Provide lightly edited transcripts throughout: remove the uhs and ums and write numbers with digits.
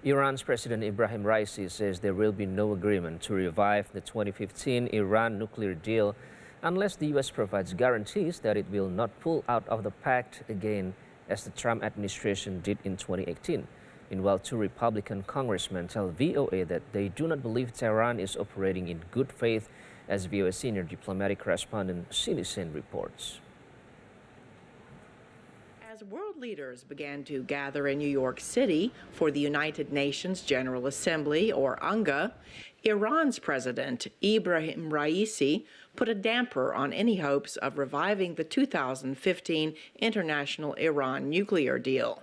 Iran's President Ebrahim Raisi says there will be no agreement to revive the 2015 Iran nuclear deal unless the U.S. provides guarantees that it will not pull out of the pact again as the Trump administration did in 2018. Meanwhile, two Republican congressmen tell VOA that they do not believe Tehran is operating in good faith, as VOA senior diplomatic correspondent Cindy Sen reports. As world leaders began to gather in New York City for the United Nations General Assembly, or UNGA, Iran's President Ebrahim Raisi put a damper on any hopes of reviving the 2015 international Iran nuclear deal.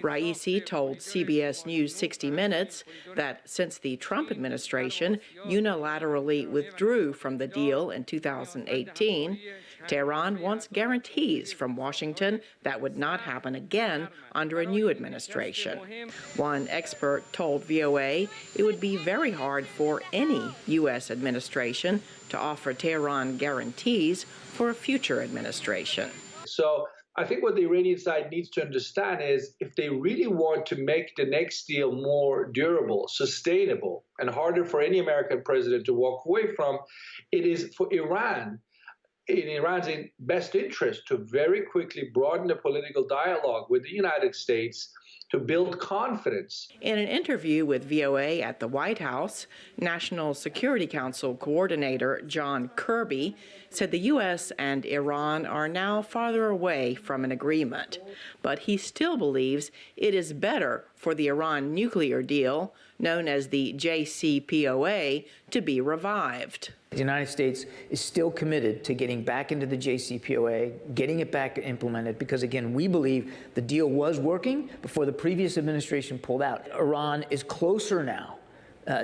Raisi told CBS News 60 Minutes that since the Trump administration unilaterally withdrew from the deal in 2018, Tehran wants guarantees from Washington that would not happen again under a new administration. One expert told VOA it would be very hard for any U.S. administration to offer Tehran guarantees for a future administration. So I think what the Iranian side needs to understand is if they really want to make the next deal more durable, sustainable, and harder for any American president to walk away from, it is for Iran, in Iran's best interest to very quickly broaden the political dialogue with the United States to build confidence. In an interview with VOA at the White House, National Security Council Coordinator John Kirby said the U.S. and Iran are now farther away from an agreement, but he still believes it is better for the Iran nuclear deal, known as the JCPOA, to be revived. The United States is still committed to getting back into the JCPOA, getting it back implemented, because, again, we believe the deal was working before the previous administration pulled out. Iran is closer now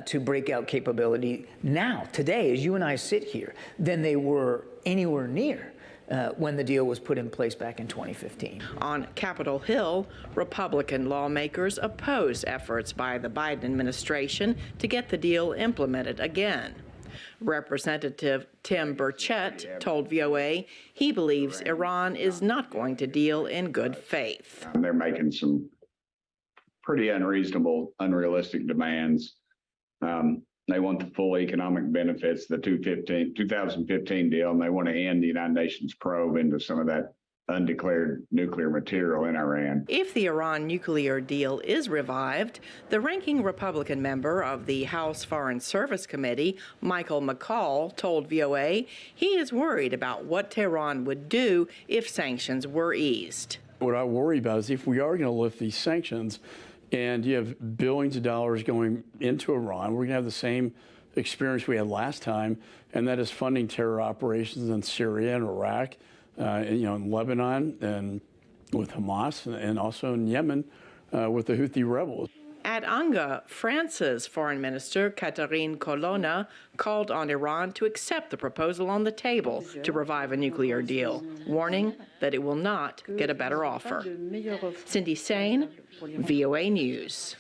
to breakout capability now, today, as you and I sit here, than they were anywhere near when the deal was put in place back in 2015. On Capitol Hill, Republican lawmakers oppose efforts by the Biden administration to get the deal implemented again. Representative Tim Burchett told VOA he believes Iran is not going to deal in good faith. They're making some pretty unreasonable, unrealistic demands. They want the full economic benefits of the 2015 deal, and they want to end the United Nations probe into some of that undeclared nuclear material in Iran. If the Iran nuclear deal is revived, the ranking Republican member of the House Foreign Service Committee, Michael McCall, told VOA he is worried about what Tehran would do if sanctions were eased. What I worry about is if we are going to lift these sanctions and you have billions of dollars going into Iran, we're going to have the same experience we had last time, and that is funding terror operations in Syria and Iraq, in Lebanon and with Hamas, and also in Yemen with the Houthi rebels. At UNGA, France's Foreign Minister Catherine Colonna called on Iran to accept the proposal on the table to revive a nuclear deal, warning that it will not get a better offer. Cindy Sen, VOA News.